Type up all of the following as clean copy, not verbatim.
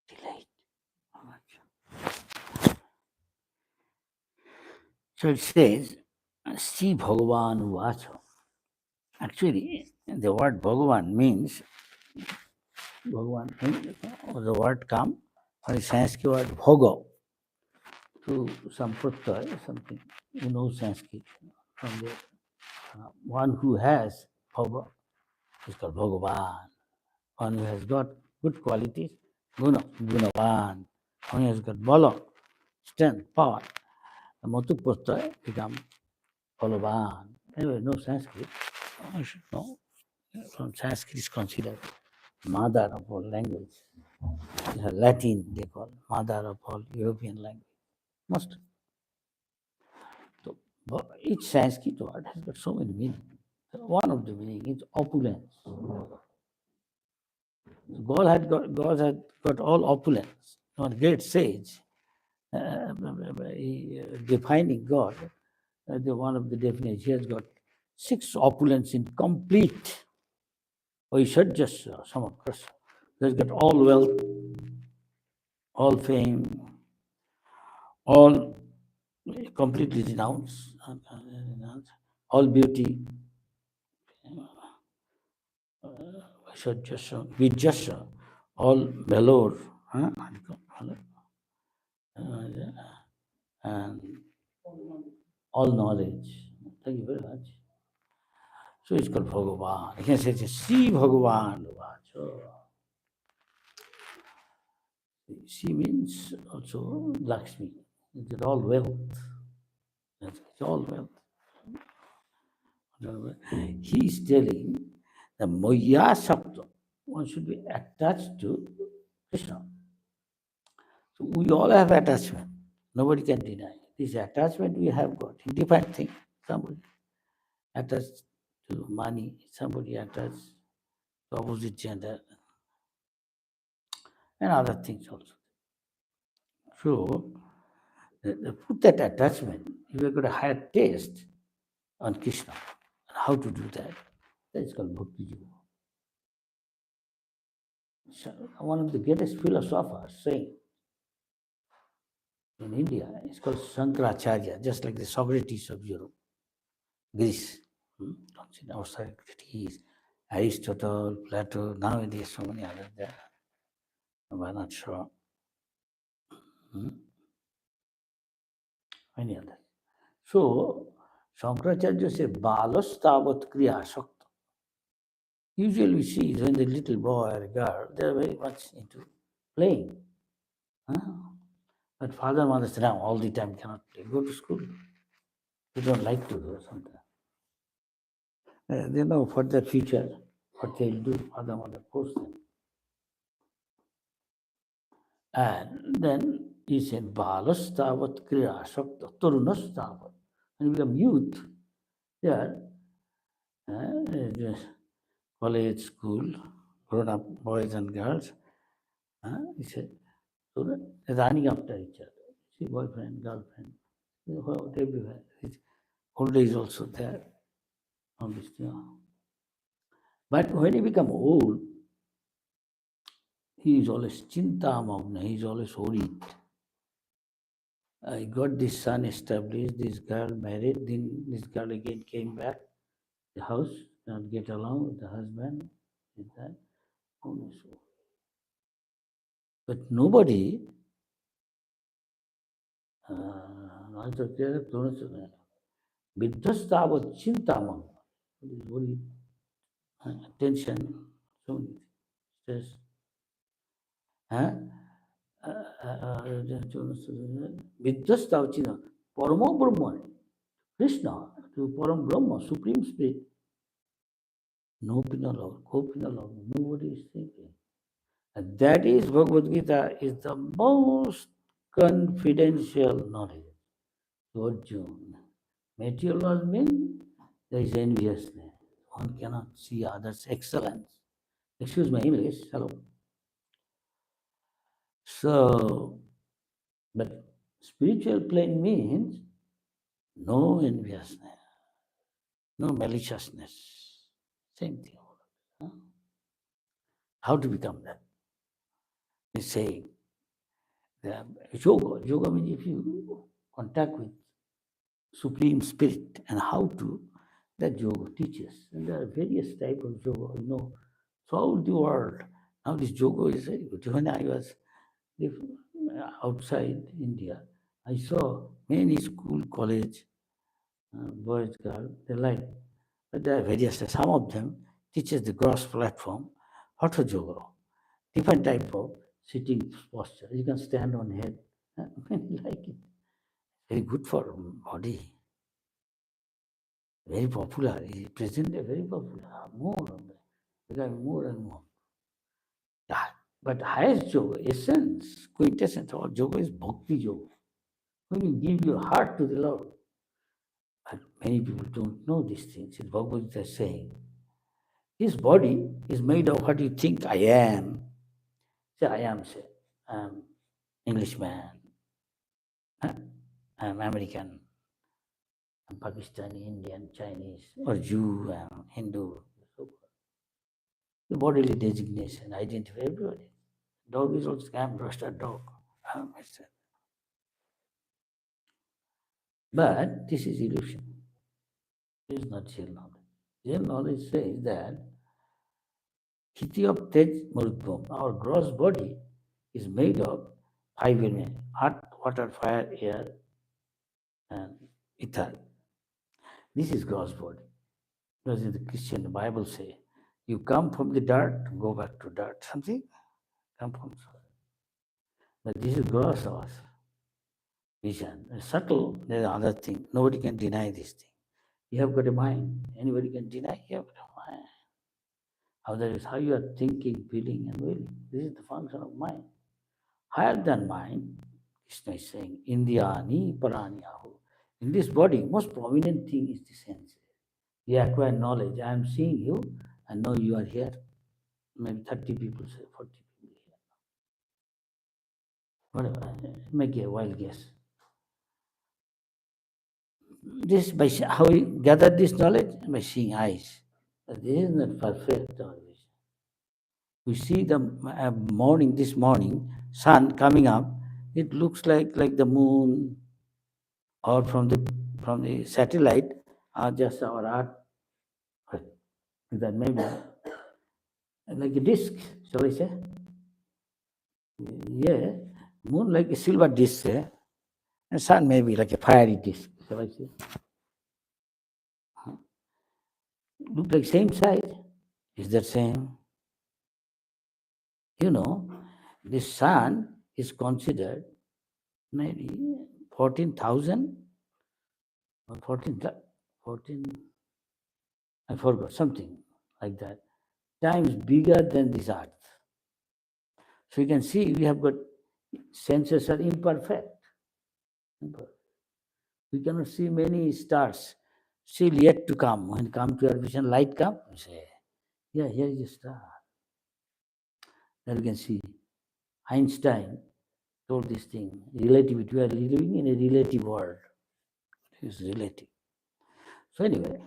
Delight. So it says, "See Bhagavan Vacha." Actually, the word Bhagavan means Bhagavan. The word come from the Sanskrit word Bhoga to some pratyay, something you know Sanskrit from the one who has Bhoga is called Bhagavan. One who has got good qualities, Gunavan. One who has got Bala, strength, power. The Matu pratyay become Balavan. Anyway, no Sanskrit. I should know. From Sanskrit is considered mother of all language. Latin they call mother of all European language. Most. So each Sanskrit word has got so many meanings. One of the meaning is opulence. God had got all opulence. One great sage, defining God, one of the definitions, he has got 6 opulence in complete. He said just some of Krishna. He has got all wealth, all fame, all completely renounced, all beauty, Vijasa, all valor, and all knowledge. Thank you very much. So it's called Bhagavan. You can say, see Bhagavan. So, she means also Lakshmi. It's all wealth. It's all wealth. He is telling the Maya Sabda, one should be attached to Krishna. So we all have attachment. Nobody can deny. This attachment we have got in different things. Somebody attached to money, somebody attached to opposite gender, and other things also. So put that attachment, if you've got a higher taste on Krishna, and how to do that? That is called Bhakti Yoga. So one of the greatest philosophers saying in India, it's called Shankaracharya, just like the Socrates of Europe, Greece. Our Socrates, Aristotle, Plato, nowadays so many others there. I'm not sure. Many others. So Shankaracharya says, Balas tavat kriya shakta. Usually we see when the little boy or girl, they're very much into playing. But father and mother say, no, all the time cannot play. Go to school. They don't like to do something. They know for their future what they'll do. Father and mother force them. And then he said, Balas tavat kriya shakta, tarunas tavat. When you become youth, they are college, school, grown-up boys and girls. He said, so they're running after each other. See, boyfriend, girlfriend, everywhere. Old age also there. All this, But when he become old, he is always chintamagna, he is always worried. I got this son established, this girl married, then this girl again came back, the house, not get along with the husband, with that. Always worried. But nobody Viddhastavat chintamam. Worry, tension, so many stress. Viddhastavat chintamam. Paramo Brahman, Krishna, to Param Brahma, Supreme Spirit. No pinalog, co-pinalog, nobody is thinking. And that is Bhagavad Gita is the most confidential knowledge to Arjuna. Material laws mean there is enviousness. One cannot see others' excellence. Excuse my English, hello. So, but spiritual plane means no enviousness. no maliciousness. Same thing. Huh? How to become that? He's saying that yoga. Yoga means if you contact with Supreme Spirit and how to, that yoga teaches. And there are various types of yoga, throughout the world. Now this yoga is very good. When I was outside India, I saw many school, college, boys, girls, they like, but there are various, some of them teaches the gross platform, hatha yoga, different type of sitting posture. You can stand on head. Many like it. Very good for body. Very popular. Presently very popular. More, becoming more and more. But highest yoga, essence, quintessence of yoga is bhakti yoga. When you give your heart to the Lord. But many people don't know these things. In Bhagavad Gita is saying, this body is made of what you think I am. Say, I am, say, I'm Englishman, I'm American, I'm Pakistani, Indian, Chinese, or Jew, I'm Hindu. So the bodily designation, identify everybody. Dog is also scam, roasted dog. But this is illusion. This is not real knowledge. Real knowledge says that Hiti of Tej Murudbham, our gross body is made of five elements: earth, water, fire, air, and ether. This is gross body. Because in the Christian Bible say, you come from the dirt, go back to dirt. Something come from soil. But this is gross of vision. Subtle, there's another thing. Nobody can deny this thing. You have got a mind. Anybody can deny you have got a mind. Otherwise, how you are thinking, feeling, and willing. This is the function of mind. Higher than mind, Krishna is saying, Indiyani Paranyahu. In this body, most prominent thing is the sense. You acquire knowledge. I am seeing you, and know you are here. Maybe 30 people say, 40 people here. Whatever, make a wild guess. This by how you gather this knowledge? By seeing eyes. But this is not perfect always. We see the this morning, sun coming up. It looks like the moon, or from the satellite, or just our Earth. That maybe like a disc, shall I say? Yeah, moon like a silver disc, and sun maybe like a fiery disc, shall I say? Look like same size. Is that same? The sun is considered maybe 14,000 or 14, I forgot, something like that, times bigger than this earth. So you can see we have got senses are imperfect. We cannot see many stars still yet to come. When come to our vision, light come, we say, yeah, here is a star. Then you can see Einstein told this thing, relativity. We are living in a relative world. It is relative. So anyway,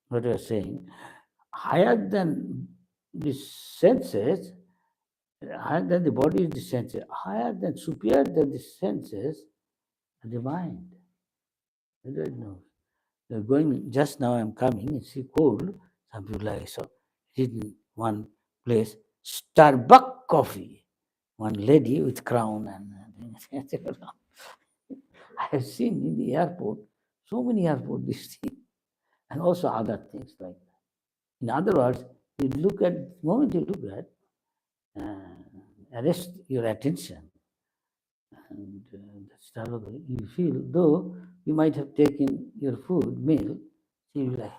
what we are saying, higher than the senses, higher than the body is the senses, higher than, superior than the senses, the mind. I don't know. You're going, just now I'm coming, it's cold. Some people like, so, in one place, Starbucks coffee. One lady with crown and I have seen in the airport, so many airport this thing, and also other things like that. In other words, you look at, the moment you look at, arrest your attention, and you feel, though you might have taken your food, meal, you like,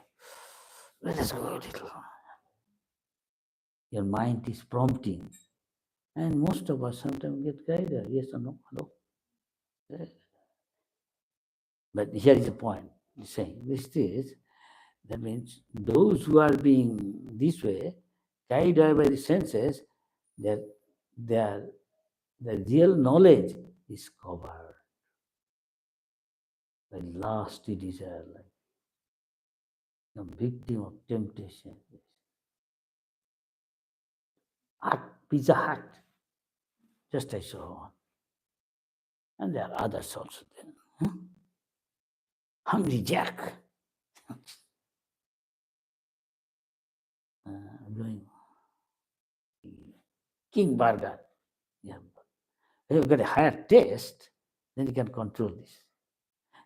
let us go a little. Your mind is prompting. And most of us sometimes get guided, yes or no, hello. But here is the point. He's saying this is, that means those who are being this way, guided by the senses, their the real knowledge is covered by lusty desire. a victim of temptation. Pizza Hut, just I saw one. And there are others also there. Hungry Jack. Doing King Burger. Yeah. When you've got a higher taste, then you can control this.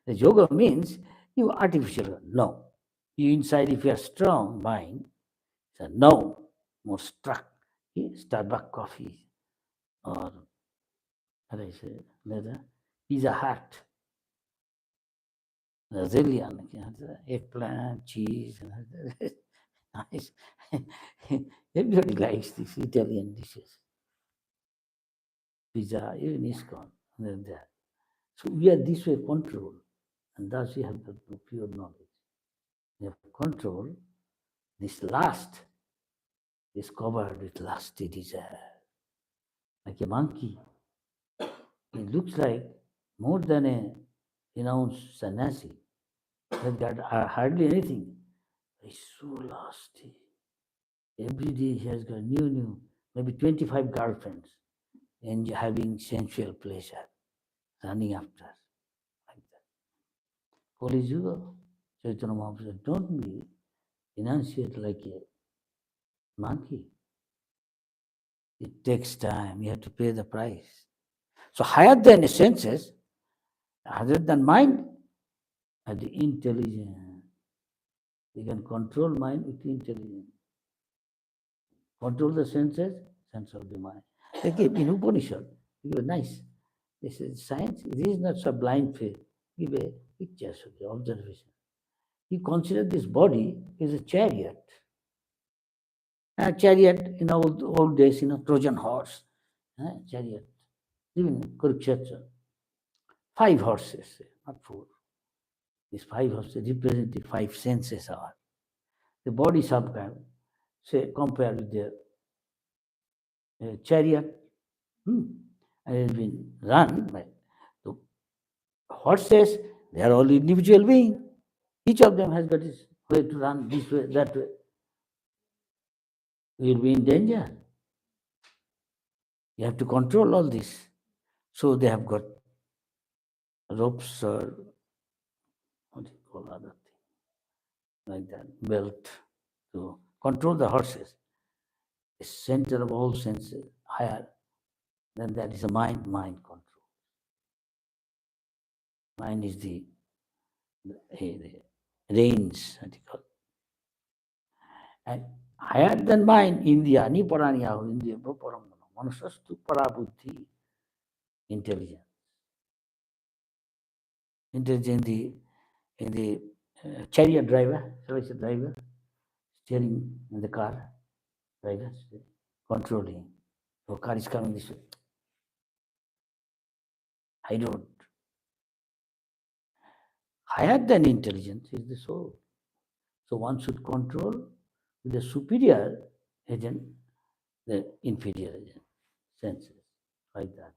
The yoga means you artificial. No. You inside, if you are strong mind, say no, more struck. Starbucks coffee or what I say, Pizza Hut, Brazilian, eggplant, cheese. Nice. Everybody likes these Italian dishes. Pizza, even ISKCON, and that. So we are this way controlled, and thus we have the pure knowledge. We have control. This lust is covered with lusty desire. Like a monkey. It looks like more than a renounced sannyasi. That got hardly anything. He's so lusty. Every day he has got new, maybe 25 girlfriends, and having sensual pleasure, running after, like that. Holy Yuga, Chaitanya Mahaprabhu said, don't be enunciate like a monkey. It takes time, you have to pay the price. So higher than the senses, other than mind, are the intelligence. You can control mind with intelligence. Control the senses, sense of the mind. Like in Upanishad, you nice. This is science. This is not so blind faith. Give a picture, observation. You consider this body is a chariot. A chariot in old days, Trojan horse, chariot. Even Kurukshetra, 5 horses, not 4. These 5 horses represent the 5 senses are. The body sometimes, say, compared with the chariot, and it has been run by the horses. They are all individual beings. Each of them has got his way to run this way, that way. You will be in danger. You have to control all this. So they have got ropes or what do you call other thing, like that, belt to control the horses. The center of all senses, higher than that is a mind control. Mind is the reins, what you call. And higher than mind, India, ni paraniyahu, India, manasastu parabuddhi, intelligence. Intelligence in the chariot driver, shall I say driver, steering in the car, driver, controlling. So car is coming this way. I don't. Higher than intelligence is the soul. So one should control the superior agent, the inferior agent, senses, like that.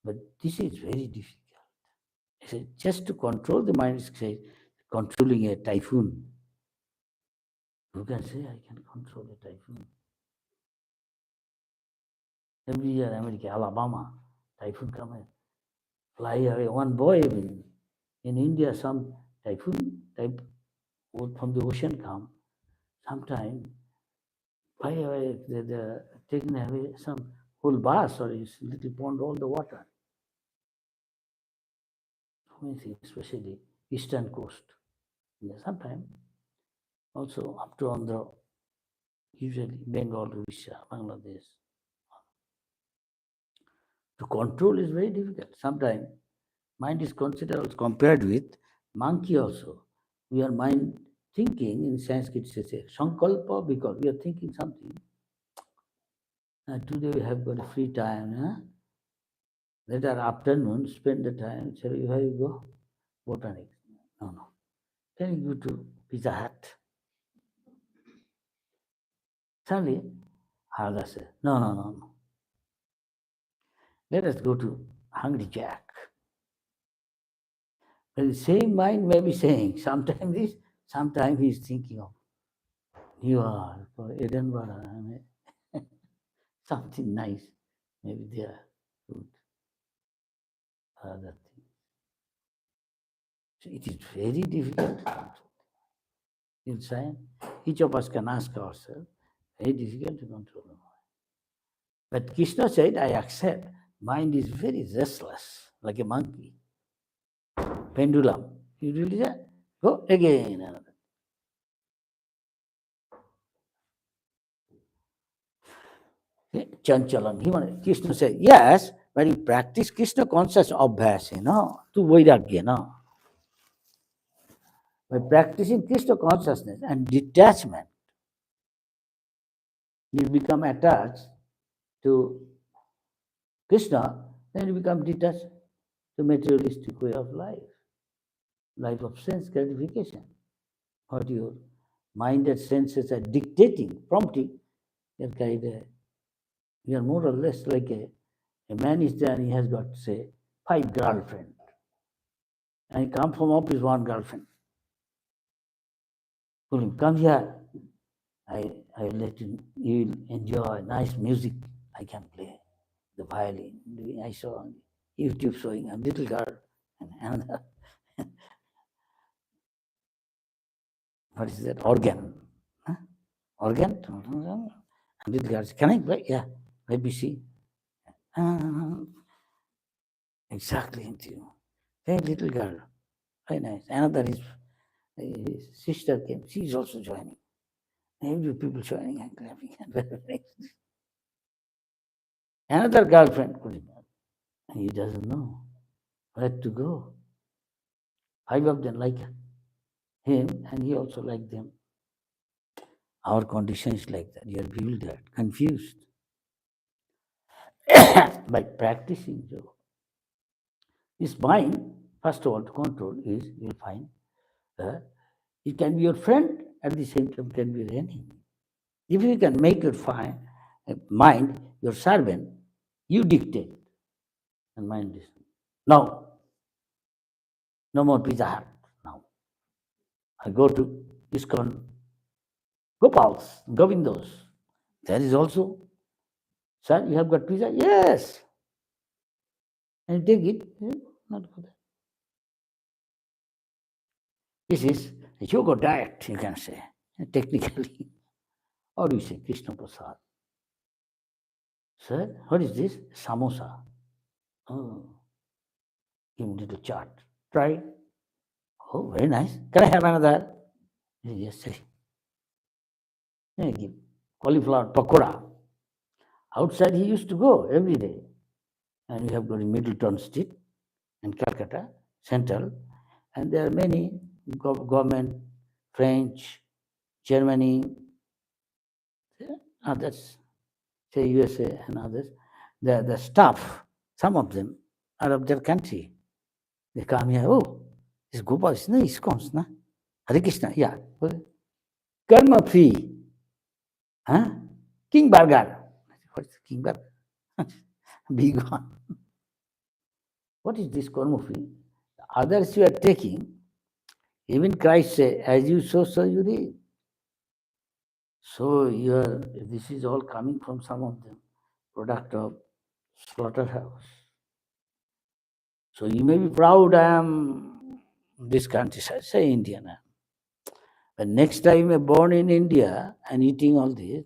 But this is very difficult. Just to control the mind is controlling a typhoon. Who can say I can control a typhoon? Every year, America, Alabama, typhoon come fly away. One boy in India, some typhoon type from the ocean come. Sometime fly away, they're taking away some whole bus or his little pond, all the water. Especially eastern coast. Sometimes also up to Andhra, usually Bengal, Odisha, Bangladesh. To control is very difficult. Sometimes mind is considered compared with monkey also. We are mind thinking in Sanskrit says sankalpa, because we are thinking something. Today we have got a free time. Later afternoon, spend the time. Say, where you go? Botanics. No. Can you go to Pizza Hut? Suddenly, Harda says, no. Let us go to Hungry Jack. But the same mind may be saying, sometimes this, Sometimes he's thinking of New York or Edinburgh, something nice, maybe there, food, other things. So it is very difficult to control. Inside, each of us can ask ourselves, very difficult to control the mind. But Krishna said, I accept. Mind is very restless, like a monkey. Pendulum. You release it, go again. Another. Chanchalan. Krishna said, yes, but you practice Krishna conscious abhyas, to vairagya, By practicing Krishna consciousness and detachment, you become attached to Krishna, then you become detached to materialistic way of life of sense gratification. What your mind and senses are dictating, prompting, you're carried away. You are more or less like a man is there and he has got, say, 5 girlfriends. And he comes from office, 1 girlfriend. Tell him, come here. I let you enjoy nice music. I can play the violin. I saw on YouTube showing a little girl and another. What is that? Organ. Huh? Organ? And little girl says, can I play? Yeah. Let me see. Exactly into you. Very little girl. Very nice. Another his sister came. She is also joining. Every people joining and clapping and very nice. Another girlfriend could imagine. He doesn't know where to go. 5 of them like him, and he also like them. Our condition is like that. You are bewildered, confused. By practicing yoga, this mind, first of all, to control is you'll find it can be your friend, at the same time can be your enemy. If you can make your mind your servant, you dictate, and mind listen. No, no more Pizza Hut. Now I go to ISKCON, Gopals, Govindos. There is also, sir, you have got pizza? Yes. And take it. Not good. This is a yoga diet, you can say, technically. Or you say Krishna Prasad. Sir, what is this? Samosa. Oh, give me a little chaat. Try. Oh, very nice. Can I have another? Yes, sir. Give cauliflower pakora. Outside he used to go every day. And we have got in Middleton Street in Calcutta, Central. And there are many government, French, Germany, others, say USA and others, the staff, some of them are of their country. They come here, oh, this Gopal is no ISKCON, na? Hare Krishna, yeah. Karma free. Huh? King Burger. What is King Burger? Big one. What is this karma free? Others you are taking, even Christ say, as you sow, so you reap. So this is all coming from some of them, product of slaughterhouse. So you may be proud, I am this country, say Indian. But next time you're born in India and eating all this,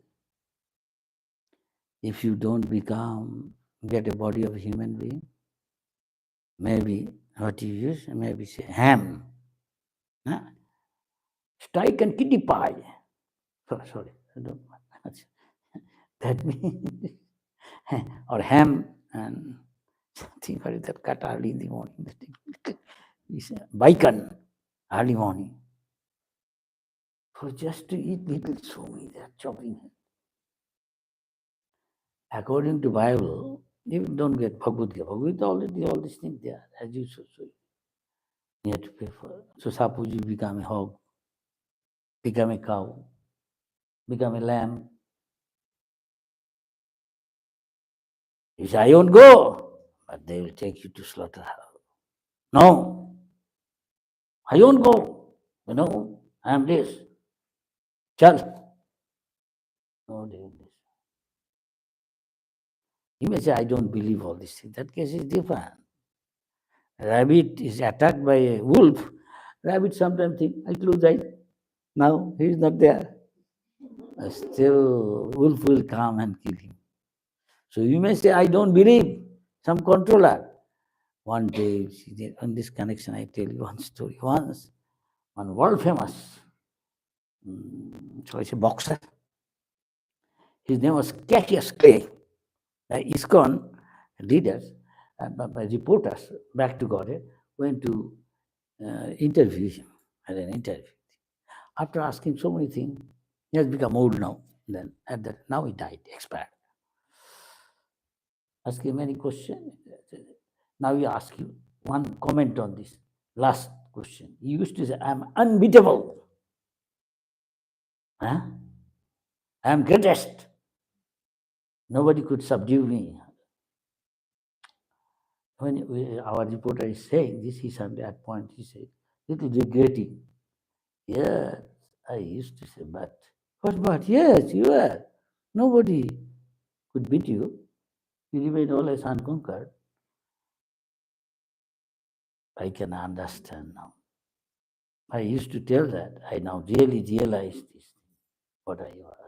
if you don't get a body of a human being, maybe what you use, maybe say ham, steak and kidney pie. Sorry, that means, or ham and something, what is that, cut early in the morning. Bacon, early morning. For just to eat little Swami, they are chopping it. According to Bible, you don't get Bhagavad Gita. Bhagavad Gita already all these things there, as you so you have to pay for it. So suppose you become a hog, become a cow, become a lamb. You say, I won't go, but they will take you to slaughterhouse. No, I won't go, I am this. Chal. No doing this. You may say, I don't believe all this. In that case is different. Rabbit is attacked by a wolf. Rabbit sometimes think, I close eyes. Now he is not there. Still, wolf will come and kill him. So you may say, I don't believe some controller. One day, on this connection, I tell you one story. Once, one world famous, shall I say, boxer. His name was Cassius Clay. ISKCON leaders, reporters back to Godhead went to interview him, had an interview. After asking so many things, he has become old now. Then at that, now he died, expired. Ask him any question. Now he ask you one comment on this. Last question. He used to say, I am unbeatable. Huh? I am greatest. Nobody could subdue me. When our reporter is saying this, he said at that point, he said, little regretting. Yes, I used to say, but, yes, you are. Nobody could beat you. You remain always unconquered. I can understand now. I used to tell that. I now really realize this, what I was.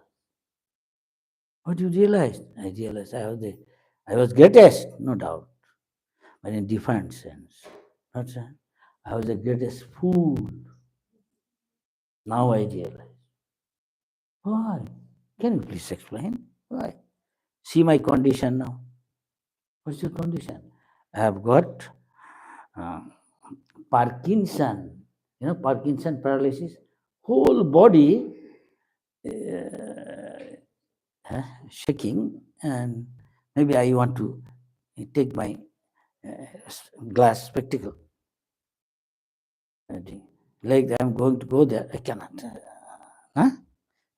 What you realized? I realized I was greatest, no doubt, but in different sense. Not saying I was the greatest fool. Now I realize. Why? Can you please explain? Why? See my condition now. What's your condition? I have got Parkinson. You know, Parkinson paralysis. Whole body shaking, and maybe I want to take my glass spectacle. Like I'm going to go there, I cannot. Huh?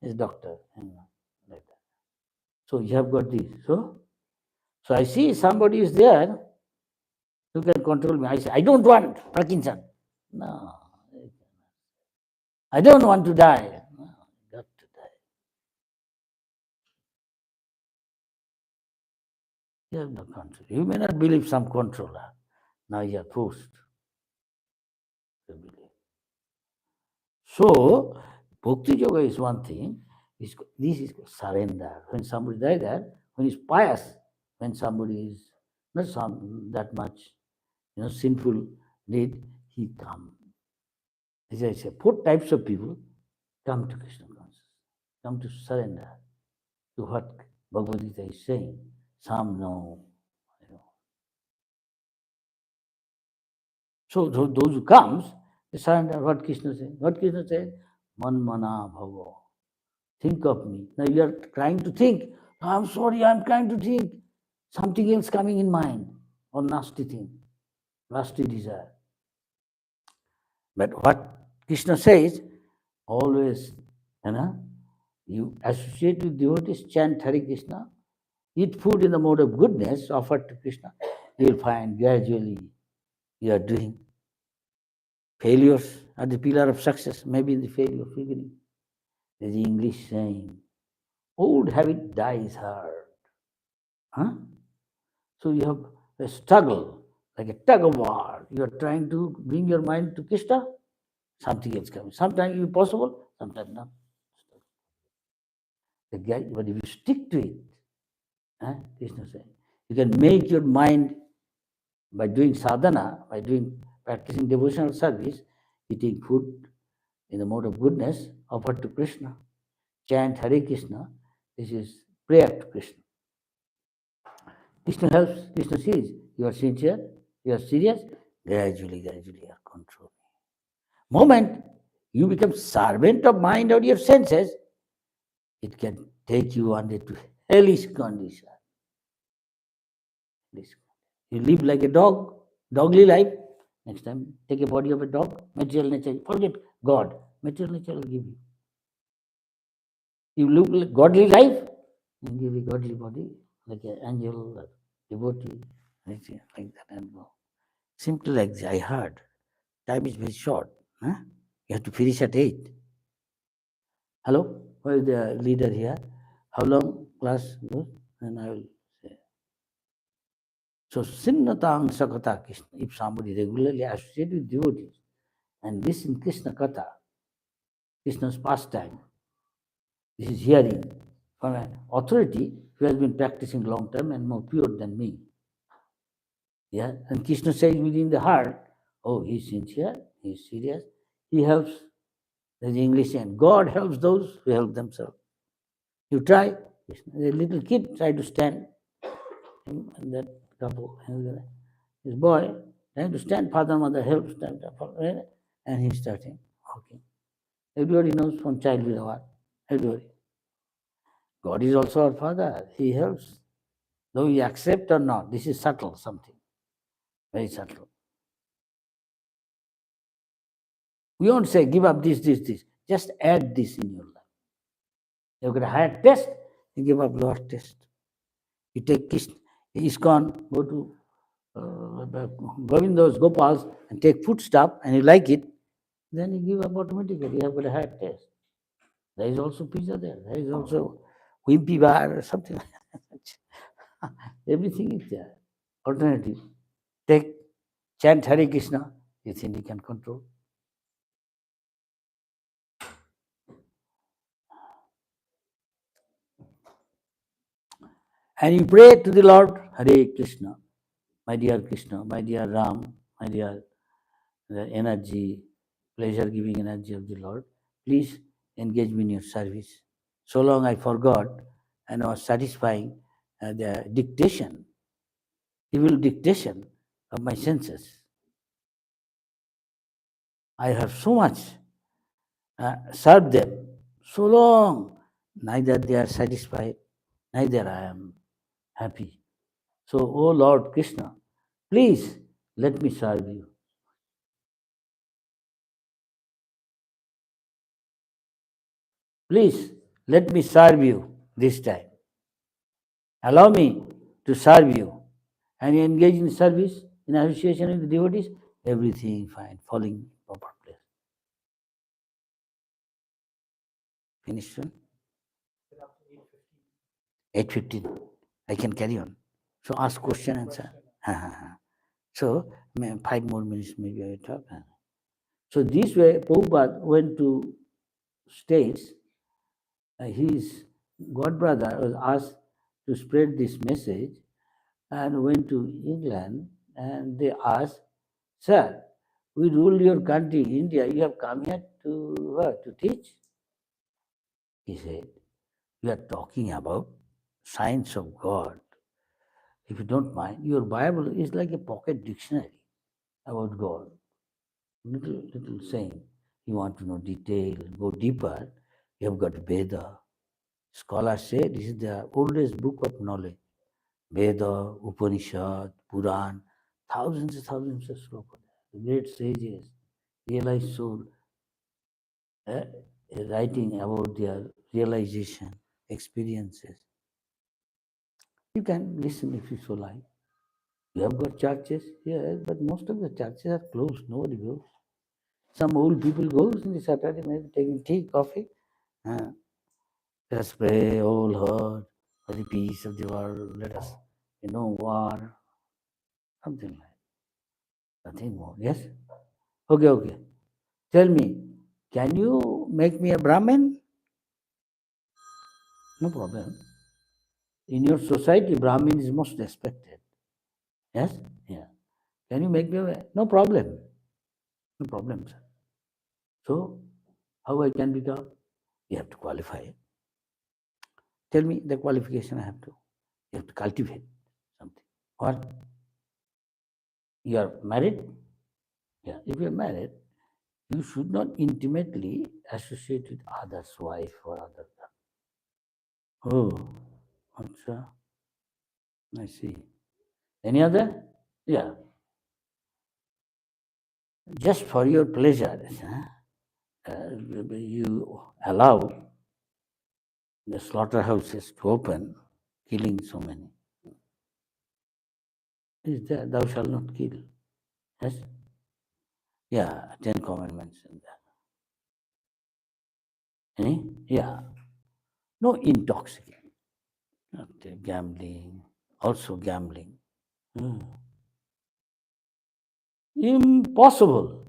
As doctor. Like that. So you have got this. So I see somebody is there who can control me. I say, I don't want Parkinson. No. I don't want to die. No, I got to die. You have no control. You may not believe some controller. Now you are forced to believe. So, Bhakti Yoga is one thing. This is surrender. When somebody dies there, when he's pious, when somebody is not that much, sinful deed, he comes. As I say, 4 types of people come to Krishna consciousness, come to surrender to what Bhagavad Gita is saying. Some know. So those who comes, they surrender what Krishna said. What Krishna said, Man mana bhavo. Think of me. Now you are trying to think. I'm sorry, I'm trying to think. Something else coming in mind, or nasty thing, nasty desire. But what Krishna says, always, you associate with devotees, chant Hare Krishna, eat food in the mode of goodness offered to Krishna, you will find gradually you are doing. Failures are the pillar of success, maybe in the failure of beginning. There's the English saying, old habit dies hard. Huh? So you have a struggle, like a tug of war. You are trying to bring your mind to Krishna, something else comes. Sometimes it's possible, sometimes not. But if you stick to it, Krishna said, you can make your mind by doing sadhana, by practicing devotional service, eating food in the mode of goodness offered to Krishna, chant Hare Krishna. This is prayer to Krishna. Krishna helps, Krishna sees you are sincere, you are serious, gradually you are controlling. Moment you become servant of mind or your senses, it can take you under to hellish condition. You live like a dog, dogly life. Next time, take a body of a dog, material nature, forget God, material nature will give you. You live like godly life, and give you godly body, like an angel, or devotee, like that, and go. Simply like this, I heard. Time is very short. Huh? You have to finish at 8. Hello, who is the leader here? How long class goes? And I will say. So, Sinnatang Sakata Krishna, if somebody regularly associates with devotees and listen Krishna Katha, Krishna's pastime, this is hearing from an authority who has been practicing long term and more pure than me. Yeah, and Krishna says within the heart, oh, he's sincere, he's serious, he helps. There's English saying, God helps those who help themselves. You try, the little kid tried to stand, and that couple, and his boy trying to stand, father, mother help, stand, and he's starting walking. Everybody knows from childhood what. Everybody. God is also our father. He helps. Though we accept or not, this is subtle something. Very subtle. We won't say give up this, this, this. Just add this in your life. You've got a higher test, you give up lower test. You take ISKCON, go to Govinda's, Gopal's, and take food stop, and you like it, then you give up automatically. You have got a higher test. There is also pizza there. There is also wimpy bar or something like that. Everything is there. Alternative. Take, chant Hare Krishna, you think you can control. And you pray to the Lord, Hare Krishna, my dear Krishna, my dear Ram, my dear the energy, pleasure giving energy of the Lord, please engage me in your service. So long I forgot and was satisfying the dictation, evil dictation of my senses. I have so much served them, so long, neither they are satisfied, neither I am happy. So, O Lord Krishna, please let me serve you. Please let me serve you this time. Allow me to serve you. And you engage in service, in association with the devotees, everything fine, falling in proper place. Finished soon? 8:15. I can carry on. So ask question answer. So 5 more minutes maybe I will talk. So this way Prabhupada went to States. His godbrother was asked to spread this message and went to England, and they asked, Sir, we rule your country, India, you have come here to what? To teach? He said, we are talking about science of God. If you don't mind, your Bible is like a pocket dictionary about God. Little saying. You want to know detail, go deeper, you have got Veda. Scholars say this is the oldest book of knowledge. Veda, Upanishad, Puran, thousands and thousands of slokas. The great sages, realized soul, writing about their realization, experiences. You can listen if you so like. You have got churches, yes, but most of the churches are closed. Nobody goes. Some old people goes in the Saturday, maybe taking tea, coffee. Let us pray, all heart, for the peace of the world. Let us, war, something like that. Nothing more. Yes? Okay. Tell me, can you make me a Brahmin? No problem. In your society, Brahmin is most respected. Yes? Yeah. Can you make me a... No problem. No problem, sir. So, how I can become? You have to qualify. Tell me the qualification I have to. You have to cultivate something. Or you are married? Yeah. If you are married, you should not intimately associate with others' wife or other. Oh, acha. I see. Any other? Yeah. Just for your pleasure, you allow the slaughterhouses to open, killing so many. Is there, thou shalt not kill. Yes? Yeah, 10 commandments in there. Any? Yeah. No intoxicant. Not gambling. Also gambling. Hmm. Impossible.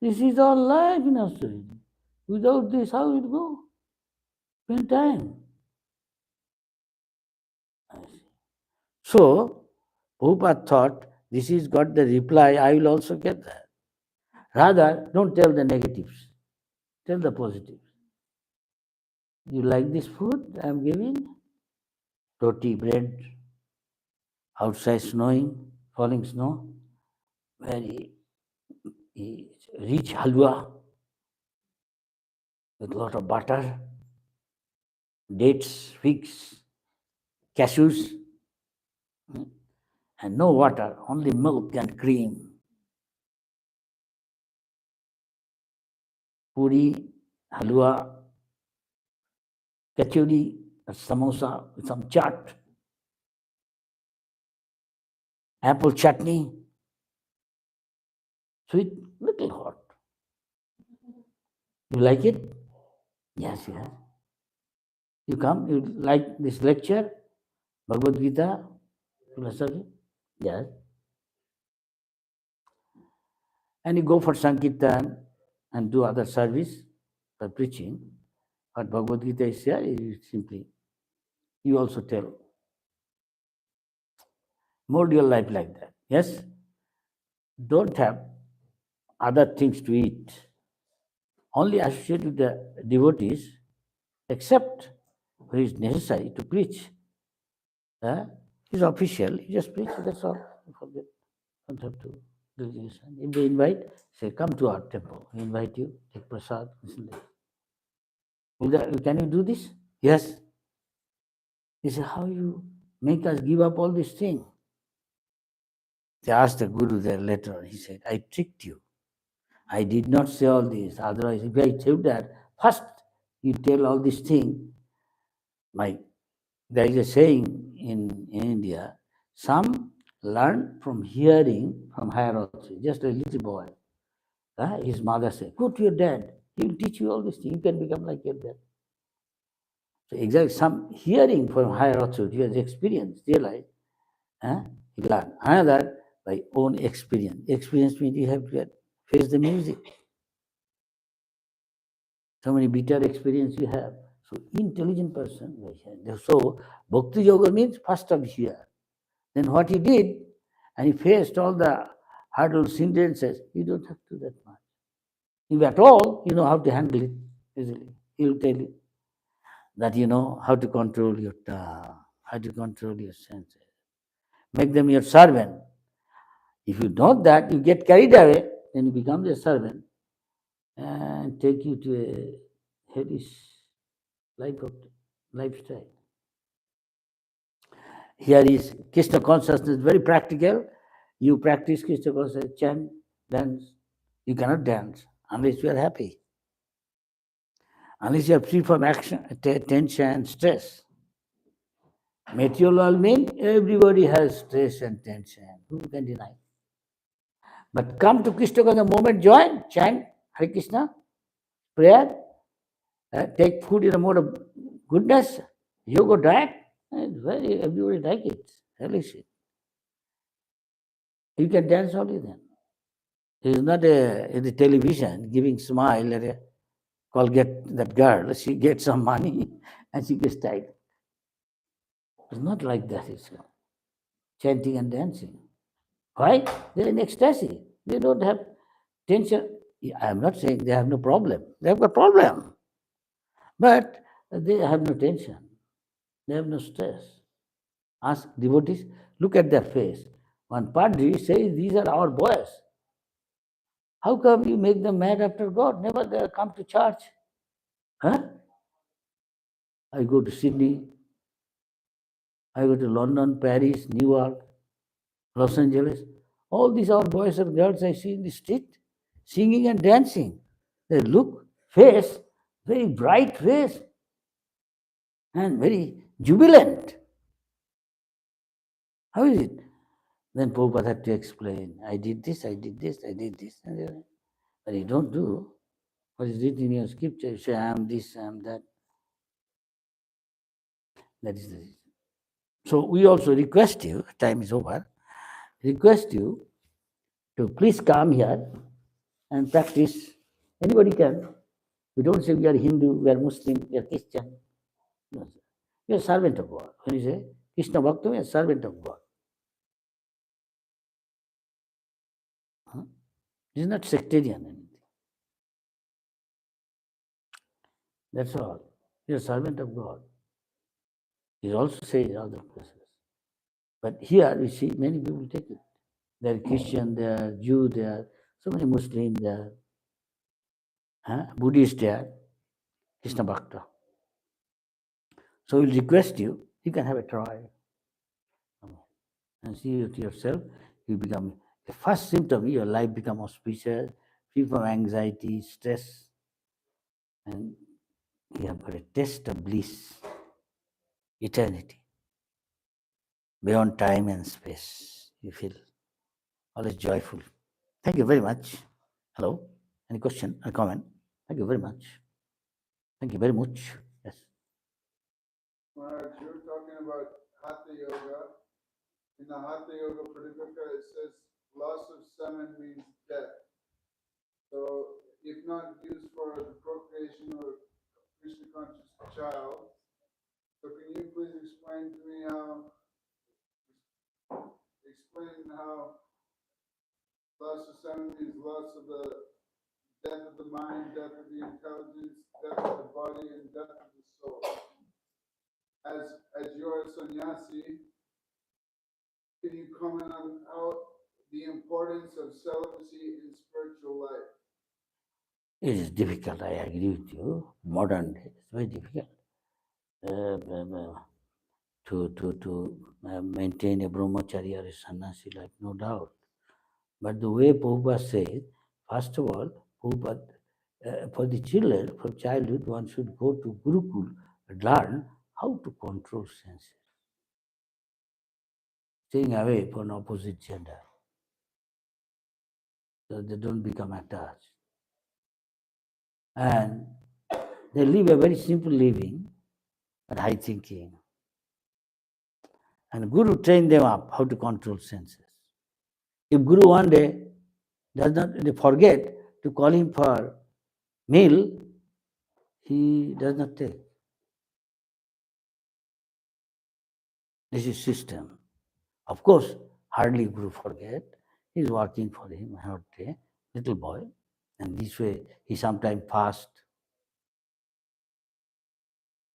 This is our life in Australia. Without this, how it go? Spend time. I see. So, Prabhupada thought, this is got the reply, I will also get that. Rather, don't tell the negatives. Tell the positives. You like this food I am giving? Roti, bread, outside snowing, falling snow, very rich halwa with a lot of butter, dates, figs, cashews, and no water, only milk and cream. Puri, halwa, kachori, a samosa with some chaat, apple chutney, sweet, little hot. You like it? Yes, yes. You come, you like this lecture, Bhagavad Gita, philosophy? Yes. And you go for Sankirtan and do other service for preaching. But Bhagavad Gita is here, you simply, you also tell. Mold your life like that. Yes? Don't have other things to eat. Only associate with the devotees, except where it is necessary to preach. It's official, you just preach, that's all. Forget. Don't have to do this. If they invite, say, come to our temple. We invite you, take prasad, listen to this. Can you do this? Yes. He said, how you make us give up all these things? They asked the Guru there later. He said, I tricked you. I did not say all this. Otherwise, if I said that, first you tell all these things. There is a saying in India, some learn from hearing from higher authority. Just a little boy. His mother said, go to your dad. He will teach you all these things. You can become like your dad. So exactly, some hearing from higher authority, has experience, realize, he learn. Another, by own experience. Experience means you have to face the music. So many bitter experience you have. So intelligent person. So Bhakti Yoga means first of here. Then what he did, and he faced all the hurdles, hindrances, you don't have to do that much. If at all, you know how to handle it easily. He will tell you that you know how to control your tongue, how to control your senses. Make them your servant. If you know that, you get carried away, then you become their servant and take you to a hellish lifestyle. Here is Krishna consciousness, very practical. You practice Krishna consciousness, chant, dance. You cannot dance unless you are happy, unless you are free from action, tension, and stress. Material world means everybody has stress and tension. Who can deny? But come to Krishna consciousness, the moment join, chant Hare Krishna, prayer, take food in a mode of goodness, yoga diet, and everybody like it. Relish it. You can dance only then. It is not in the television giving smile at a Colgate, that girl, she gets some money and she gets tired. It's not like that, it's chanting and dancing. Why? They're in ecstasy. They don't have tension. I'm not saying they have no problem. They have a problem. But they have no tension. They have no stress. Ask devotees, look at their face. One Padri says, these are our boys. How come you make them mad after God? Never they come to church. Huh? I go to Sydney, I go to London, Paris, New York, Los Angeles. All these are boys and girls I see in the street, singing and dancing. They look, face, very bright face, and very jubilant. How is it? Then Prabhupada had to explain, I did this, I did this, I did this. But you don't do what is written in your scripture. You say, I am this, I am that. That is the reason. So we also request you, time is over, request you to please come here and practice. Anybody can. We don't say we are Hindu, we are Muslim, we are Christian. No, sir. We are servant of God. When you say Krishna Bhakta, we are servant of God. Huh? It is not sectarian anything. That's all. We are servant of God. He also says in other places. But here we see many people take it. They are Christian, they are Jew, they are so many Muslims, they are Buddhist, they are Krishna Bhakta. So we'll request you, you can have a try. And see it yourself, you become the first symptom, your life become auspicious, free from anxiety, stress, and you have got a taste of bliss, eternity, beyond time and space. You feel always joyful. Thank you very much. Hello? Any question or comment? Thank you very much. Thank you very much. Yes. Maharaj, you were talking about Hatha Yoga. In the Hatha Yoga Pradipika, it says loss of semen means death. So, if not used for the procreation of a Krishna conscious child, so can you please explain to me how loss of semen means loss of the death of the mind, death of the intelligence, death of the body, and death of the soul. As you're a sannyasi, can you comment on how the importance of celibacy in spiritual life? It is difficult, I agree with you. Modern day, it's very difficult to maintain a brahmacharya or a sannyasi life, no doubt. But the way Prabhupada says, first of all, Prabhupada, for the children, from childhood, one should go to Gurukul and learn how to control senses, staying away from opposite gender, so they don't become attached. And they live a very simple living, but high thinking. And Guru trained them up how to control senses. If Guru one day does not they forget to call him for meal, he does not take. This is system. Of course, hardly Guru forget. He is working for him, I have a little boy. And this way he sometimes fast,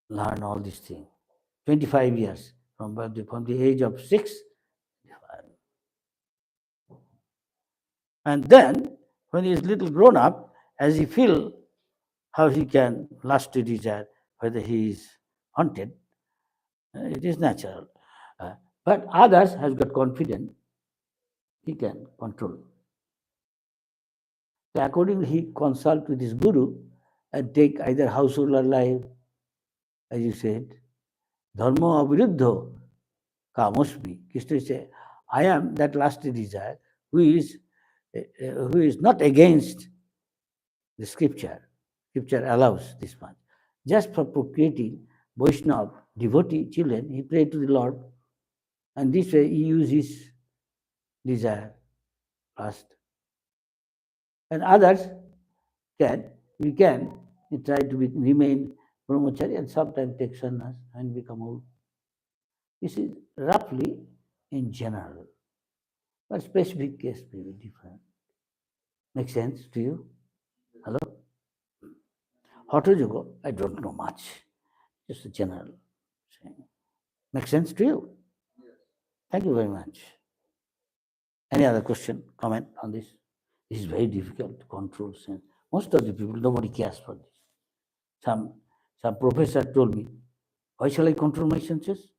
learn all these things. 25 years, from the age of 6. And then, when he is little grown up, as he feel how he can lust to desire, whether he is haunted, it is natural. But others has got confidence, he can control. So accordingly, he consult with his guru and take either household or life, as you said, dharma aviruddho kamosmi. Krishna says, I am that lusty desire who is not against the scripture. Scripture allows this much. Just for procreating Vaishnava devotee children, he prayed to the Lord, and this way he used his desire lust. And others we can try to remain brahmachari and sometimes take sannyas and become old. This is roughly in general, but specific case may be different. Make sense to you? Hello? Hatha yoga, I don't know much. Just a general saying. Make sense to you? Thank you very much. Any other question, comment on this? This is very difficult to control sense. Most of the people, nobody cares for this. Some professor told me, why shall I control my senses?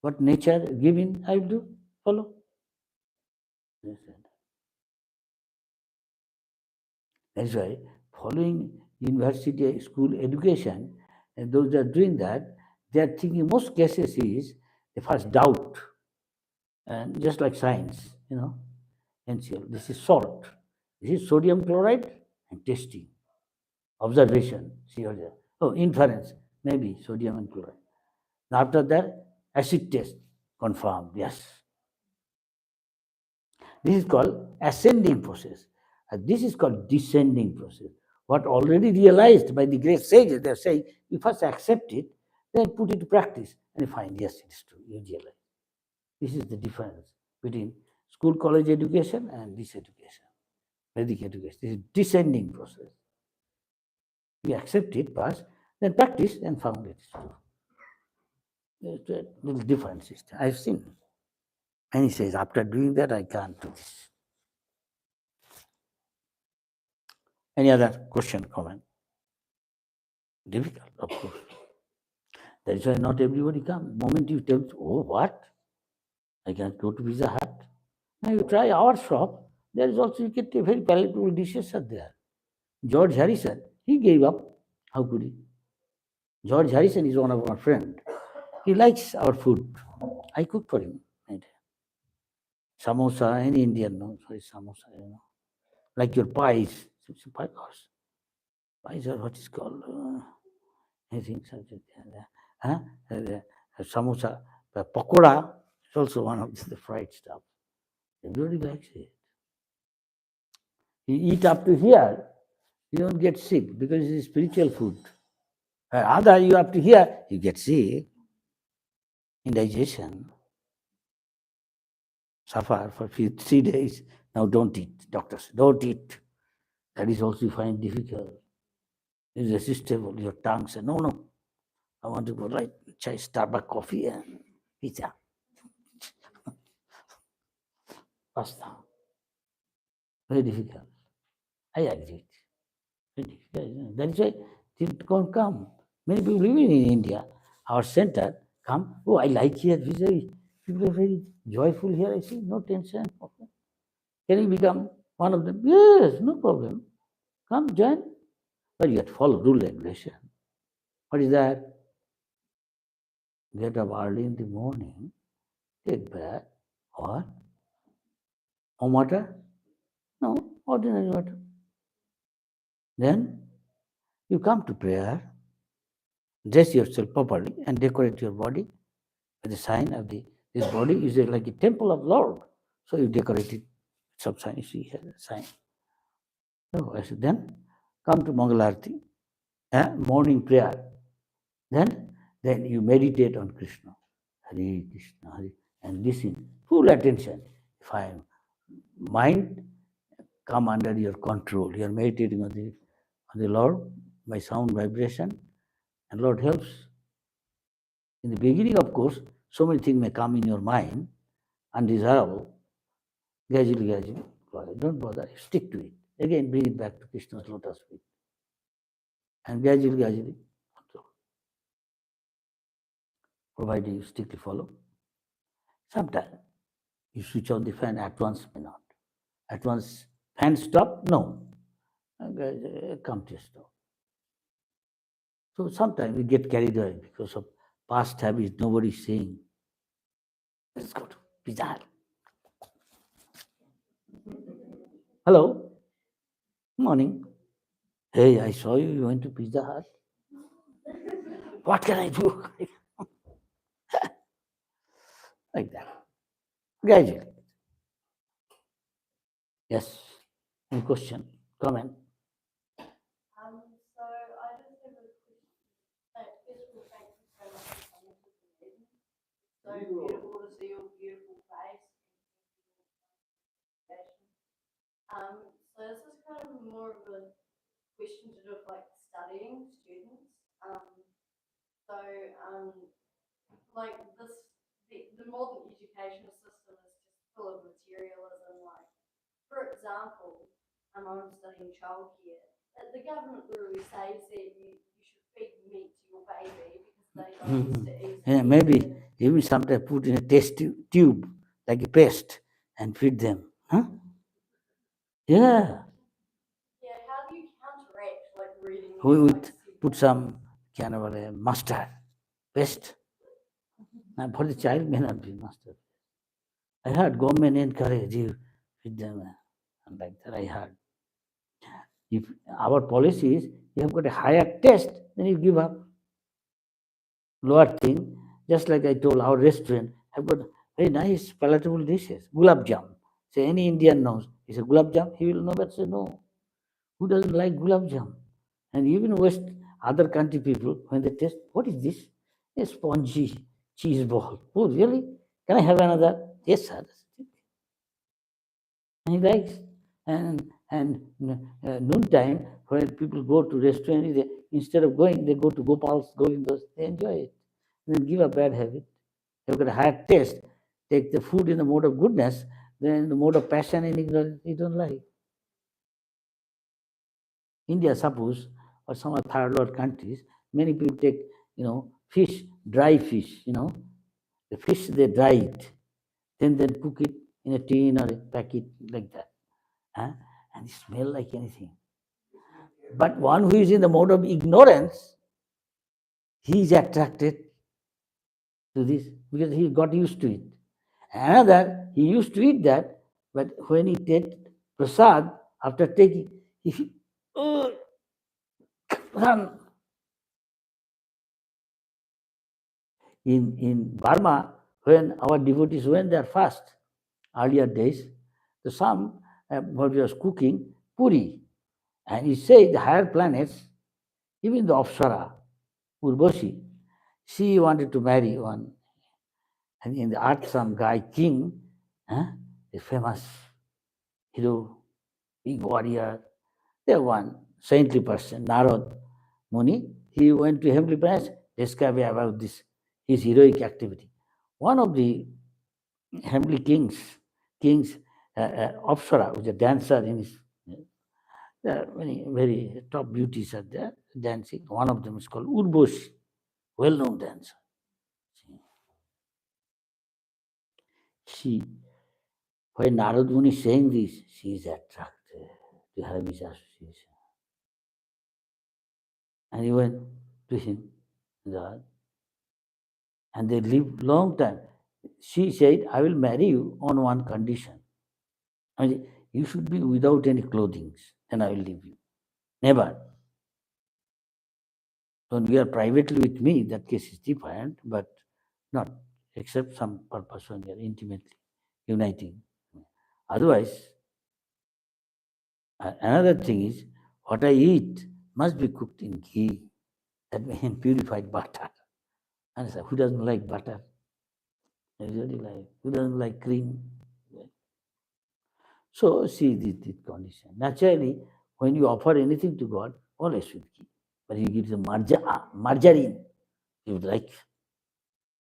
What nature given I will do, follow. That's why following university school education, and those that are doing that, they are thinking most cases is the first doubt. And just like science, NCL, this is salt. This is sodium chloride and testing. Observation, see or there. Oh, inference, maybe sodium and chloride. After that, acid test confirmed, yes. This is called ascending process. And this is called descending process. What already realized by the great sages, they're saying, you first accept it, then put it to practice, and you find, yes, it is true, you realize. This is the difference between school, college education and this education, Vedic education. This is descending process. You accept it, pass, then practice, and found it is true. There's a little different system. I've seen. And he says, after doing that, I can't do this. Any other question, comment? Difficult, of course. That is why not everybody comes. Moment you tell, oh, what? I can't go to Pizza Hut. Now you try our shop. There is also, you get very palatable dishes are there. George Harrison, he gave up. How could he? George Harrison is one of our friends. He likes our food. I cook for him. Samosa, any Indian, no, sorry, samosa, like your pies. Pies are what is called, anything such as samosa, pakoda is also one of the fried stuff. Everybody likes it. You eat up to here, you don't get sick because it is spiritual food. Other you up to here, you get sick. Indigestion. Suffer for 3 days. Now don't eat, doctors, don't eat. That is also you find difficult. It's irresistible. Your tongue says, no, no. I want to go right, chai, Starbucks coffee and pizza. Pasta. Very difficult. I agree. Very difficult. That is why people can't come. Many people living in India, our center, come, oh, I like here. People are very joyful here. I see, no tension. Okay. Can you become one of them? Yes, no problem. Come, join. But you have to follow rule and regulation. What is that? Get up early in the morning, take bath, or warm water? No, ordinary water. Then you come to prayer, dress yourself properly, and decorate your body with the sign of this body is like a temple of Lord. So you decorate it. Some sign, you see here, the sign. So I said, then come to Mangalarti, morning prayer. Then you meditate on Krishna. Hare Krishna, Hare, and listen, full attention. If I mind come under your control, you are meditating on the Lord by sound vibration, and Lord helps. In the beginning, of course, so many things may come in your mind, undesirable. Gradually, don't bother, stick to it. Again, bring it back to Krishna's lotus feet. And gradually, provided you strictly follow. Sometimes you switch on the fan at once, may not. At once, fan stop? No. Come to stop. So sometimes we get carried away because of past habits, nobody is saying, let's go to Pizza Hut. Hello. Morning. Hey, I saw you went to Pizza Hut. What can I do? Like that. Gradually. Yes. Any question? Comment? So I just have a question. First of all, thank you so much for coming to the meeting. So beautiful to see your beautiful face. So this is kind of more of a question to do with like studying students. Like this, the modern educational system is just full of materialism. Like, for example, I'm studying childcare. The government literally says that you should feed meat to your baby because they don't used to eat. Yeah, maybe even sometimes put in a test tube like a paste and feed them. Huh? Yeah. Yeah, how do you counteract like reading? We would put some kind of a mustard paste. Now, for the child may not be mustard. I heard government encourage you feed them and like that. I heard. If our policy is you have got a higher test, then you give up. Lower thing, Just like I told, our restaurant have got very nice palatable dishes. Gulab jam. Say any Indian knows. He said gulab jam, he will know, but say no. Who doesn't like gulab jam? And even West, other country people, when they taste, what is this? A spongy cheese ball. Oh, really? Can I have another? Yes, sir. And he likes. And noontime, when people go to restaurant, instead of going, they go to Gopal's, Govindas, they enjoy it. And then give a bad habit. You've got a hard taste. Take the food in the mode of goodness, then the mode of passion and ignorance, you don't like. India, suppose, or some other third world countries, many people take, fish, dry fish, the fish they dry it, then they cook it in a tin or a packet like that, and it smell like anything. But one who is in the mode of ignorance, he is attracted to this because he got used to it. Another, he used to eat that, but when he takes prasad, after taking, he feel, oh, run. In Burma, when our devotees went there first, earlier days, so some what was cooking puri, and he said the higher planets, even the Apsara, Urvashi, she wanted to marry one, and in the earth some guy king, a famous hero, big warrior, there one saintly person, Narad Muni, he went to heavenly planets, describe about this his heroic activity. One of the heavenly kings, Apsara, was a dancer in his. Many very top beauties are there dancing. One of them is called Urboshi, well-known dancer. She, when Narad Muni is saying this, she is attracted to have his association. And he went to him, and they lived long time. She said, I will marry you on one condition. You should be without any clothing, then I will leave you. Never. When you are privately with me, that case is different, but not except some purpose when you are intimately uniting. Otherwise, another thing is what I eat must be cooked in ghee, that means purified butter. And who doesn't like butter? I really like. Who doesn't like cream? So see this condition. Naturally, when you offer anything to God, always with ghee. But you give the margarine, you would like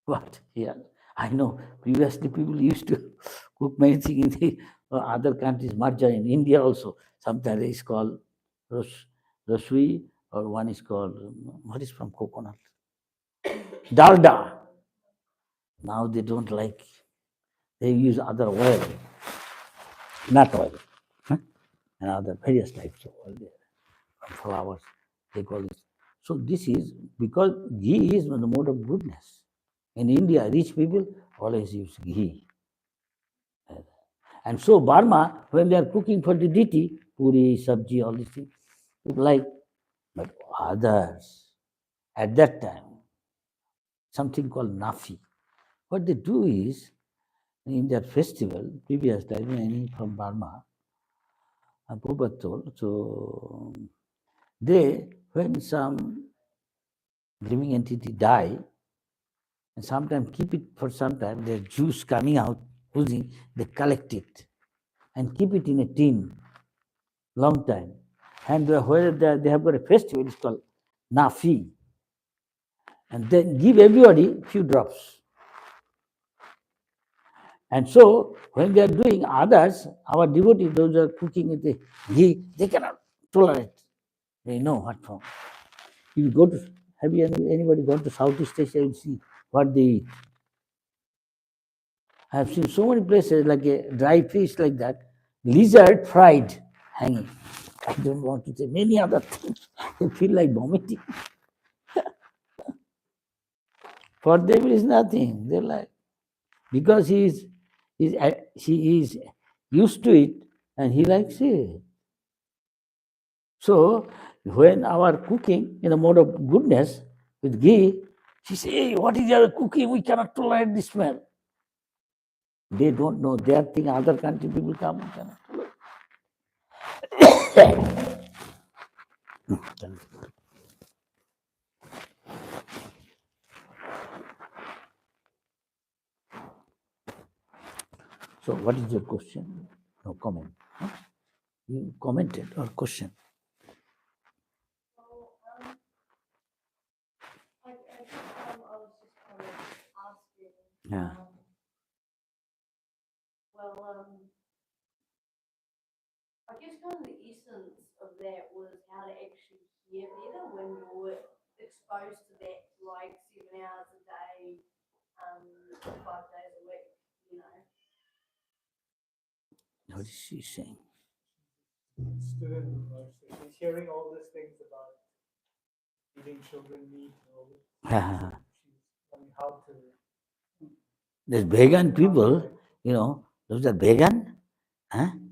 what? Yeah, I know. Previously, people used to cook many things in the other countries, margarine. India also, sometimes it's called rasui, or one is called, what is from coconut? Dalda. Now they don't like, they use other oil, nut oil, and other various types of oil there, flowers, they call it. So this is because ghee is the mode of goodness. In India, rich people always use ghee. And so Burma, when they are cooking for the deity, puri, sabji, all these things, people like, but others, at that time, something called nafi. What they do is, in their festival, previous time, any from Burma, Prabhupada told, so they, when some living entity die, and sometimes keep it for some time, their juice coming out, oozing, they collect it and keep it in a tin, long time. And where they have got a festival, it's called Nafi. And then give everybody few drops. And so when they are doing others, our devotees, those who are cooking with the ghee, they cannot tolerate. They know what from. You go to, have you anybody gone to Southeast Asia and see what they eat? I have seen so many places like a dry fish like that, lizard fried, hanging. I don't want to say many other things. They feel like vomiting. For them it is nothing. They're like, because he is used to it and he likes it. So when our cooking in a mode of goodness with ghee, She says, hey, what is your cooking? We cannot tolerate this smell. They don't know. They are thinking other country people come and cannot tolerate. So what is your question? No comment. Huh? You commented or question? Well, I guess I was just kind of asking. Yeah. I guess kind of the essence of that was how to actually hear better when you're exposed to that like 7 hours a day, 5 days a week, you know. What is she saying? Student, so she's hearing all these things about feeding children meat and all this. She's learning how to. There's vegan people, those are vegan,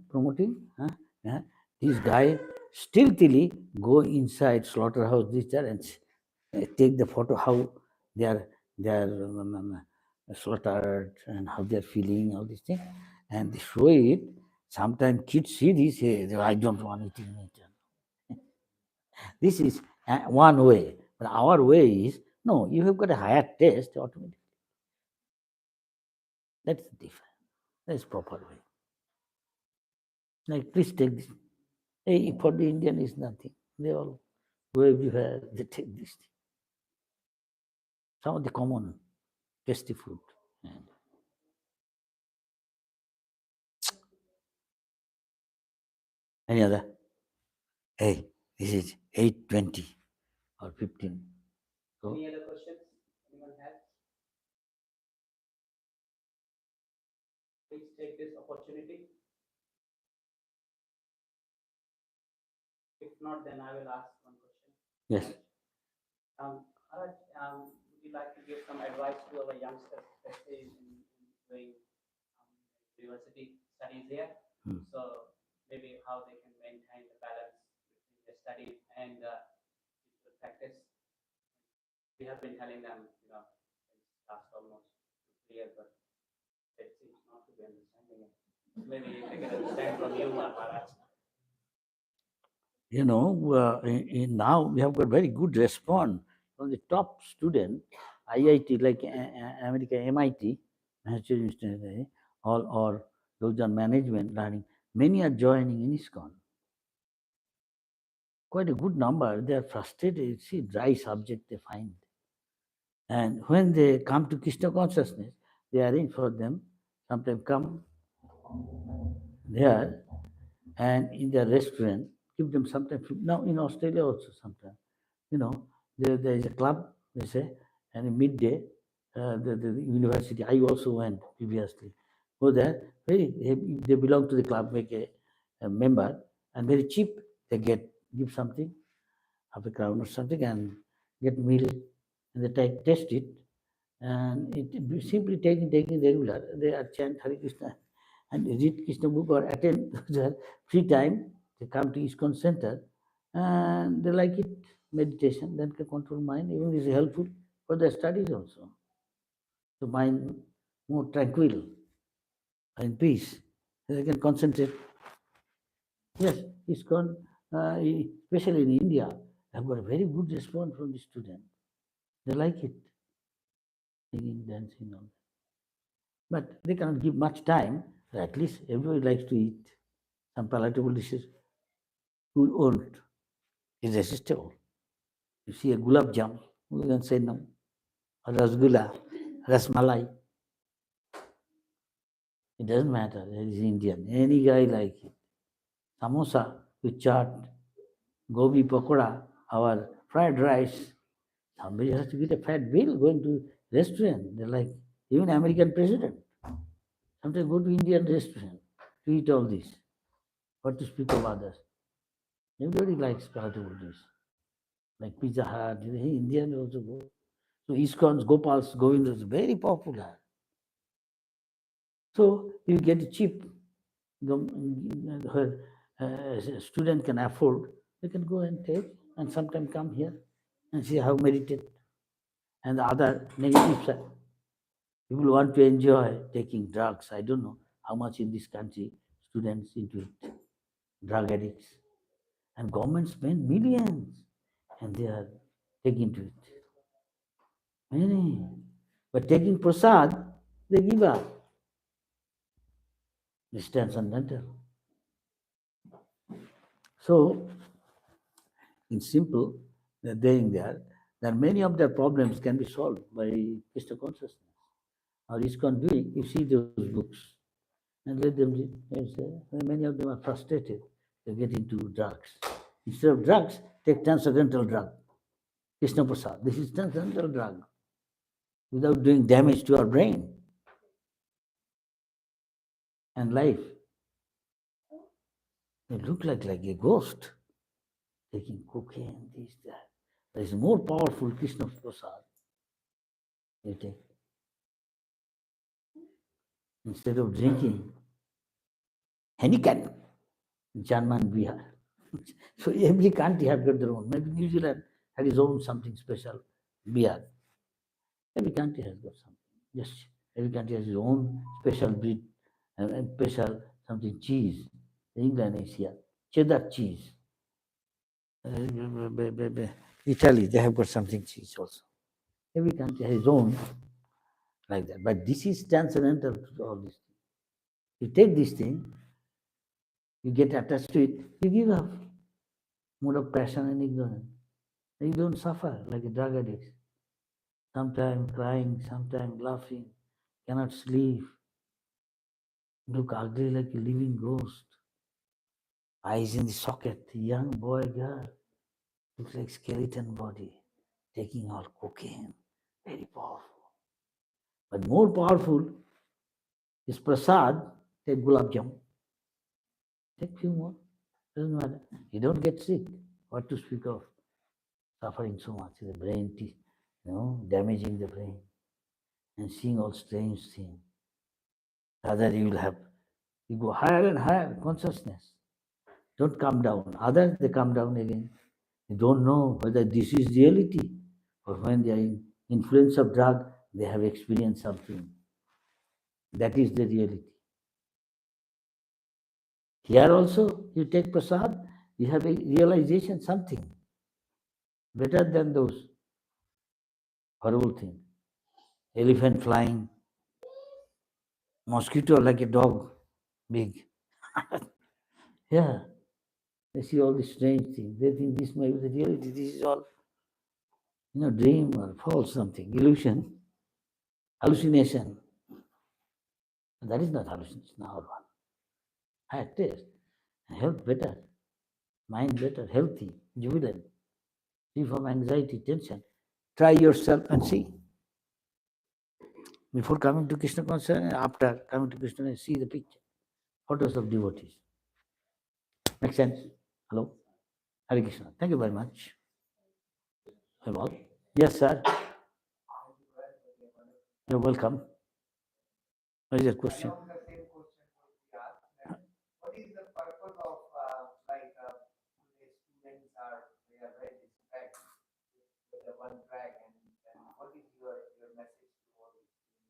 promoting. These guys stealthily go inside slaughterhouse and take the photo how they are slaughtered and how they are feeling, all these things, and they show it. Sometimes kids see this, say, I don't want eating meat. This is one way, but our way is no. You have got a higher taste automatically. That's different. That's proper way. Like, please take this. Hey, for the Indian is nothing. They all go everywhere. They take this. Some of the common tasty food. And any other? Hey, this is 8:20 or 15. So, any other questions anyone has? Please take this opportunity. If not, then I will ask one question. yes. Would you like to give some advice to our youngsters, especially in doing university studies here? So maybe how they can maintain the balance between their studies and spiritual practice. We have been telling them, since last almost 2 years, but it seems not to be understanding it. Maybe they can understand from you, Maharaj. Now we have got very good response from the top student, IIT, like America, MIT, Massachusetts Institute, or those are management learning. Many are joining in ISKCON. Quite a good number. They are frustrated. See, dry subject they find. And when they come to Krishna consciousness, they arrange for them, sometimes come there and in their restaurant, give them sometimes. Now in Australia also sometimes, there is a club, they say, and in midday, the university, I also went previously, go there, they belong to the club, make a member, and very cheap, they give something, half a crown or something, and get meal, and they test it, and it simply taking regular, they are chant Hare Krishna, and read Krishna book or attend the free time, they come to ISKCON center, and they like it, meditation, then can control mind, even is helpful for their studies also. So mind more tranquil and peace, they can concentrate. Yes, ISKCON, especially in India, have got a very good response from the student. They like it, singing, dancing, all that. But they cannot give much time. At least everybody likes to eat some palatable dishes. Who won't? Irresistible. You see a gulab jam, we can say no. Or rasgulla, rasmalai. It doesn't matter. It is Indian. Any guy like it. Samosa with chaat, gobi pakoda, our fried rice. Somebody has to get a fat bill going to restaurant. They're like even American president. Sometimes go to Indian restaurant to eat all this. What to speak of others? Everybody likes palatable dish. Like Pizza Hut, Indian also go. So ISKCON's, Gopal's, Govinda's very popular. So you get cheap. The student can afford, they can go and take and sometimes come here and see how meditate. and the other negative side. People want to enjoy taking drugs. I don't know how much in this country students into it, drug addicts. And government spend millions and they are taking to it. Many. But taking prasad, they give up. This transcendental. So, in simple, they're saying there that many of their problems can be solved by Krishna consciousness. Or ISKCON doing, you see those books and let them read. Many of them are frustrated. They get into drugs. Instead of drugs, take transcendental drug. Krishna Prasad. This is transcendental drug. Without doing damage to our brain and life. They look like a ghost. Taking cocaine, this, that. There is more powerful Krishna Prasad. You take. Instead of drinking, Henican, Janman Bihar. So every country has got their own. Maybe New Zealand had its own something special, Bihar. Every country has got something. Yes, every country has its own special breed, and special something cheese. England is here. Cheddar cheese. Italy, they have got something cheese also. Every country has its own like that. But this is transcendental to all these things. You take this thing, you get attached to it, you give up. Mode of passion and ignorance. You don't suffer like a drug addict. Sometimes crying, sometimes laughing, cannot sleep. Look ugly like a living ghost. Eyes in the socket, young boy, girl. Looks like skeleton body, taking all cocaine. Very powerful. But more powerful is prasad, take gulab jam. Take few more. Doesn't matter. You don't get sick. What to speak of? Suffering so much. The brain, damaging the brain. And seeing all strange things. Rather you go higher and higher, consciousness. Don't come down. Others, they come down again. They don't know whether this is reality or when they are in influence of drug, they have experienced something. That is the reality. Here also, you take prasad, you have a realization something better than those horrible things. Elephant flying, mosquito like a dog, big. Yeah, they see all these strange things. They think this may be the reality. This is all, dream or false something, illusion, hallucination. That is not hallucination, our one. Higher taste, health better, mind better, healthy, jubilant, free from anxiety, tension. Try yourself and see. Before coming to Krishna consciousness, after coming to Krishna, see the picture, photos of devotees. Make sense? Hello? Hare Krishna. Thank you very much. Hello? Yes, sir. You're welcome. What is your question? Along the same question we asked, that what is the purpose of today's students they are very distracted with the one track, and what is your message to all these students?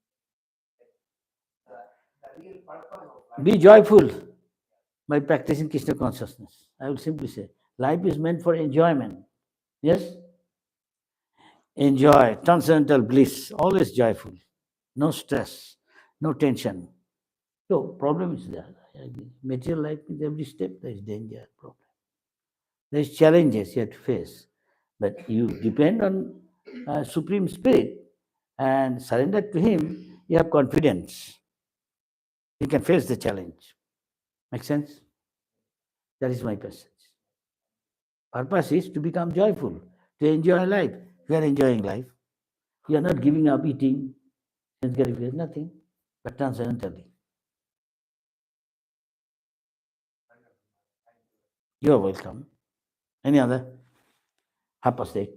The real purpose of life. Be joyful by practicing Krishna consciousness. I will simply say, life is meant for enjoyment. Yes? Enjoy, transcendental bliss, always joyful. No stress, no tension. So, problem is there. Material life is every step there is danger, problem. There is challenges you have to face. But you depend on Supreme Spirit and surrender to Him, you have confidence. You can face the challenge. Make sense? That is my message. Purpose is to become joyful, to enjoy life. You are enjoying life. You are not giving up eating, sense gratification, nothing, but transcendentally. You are welcome. Any other? 8:30.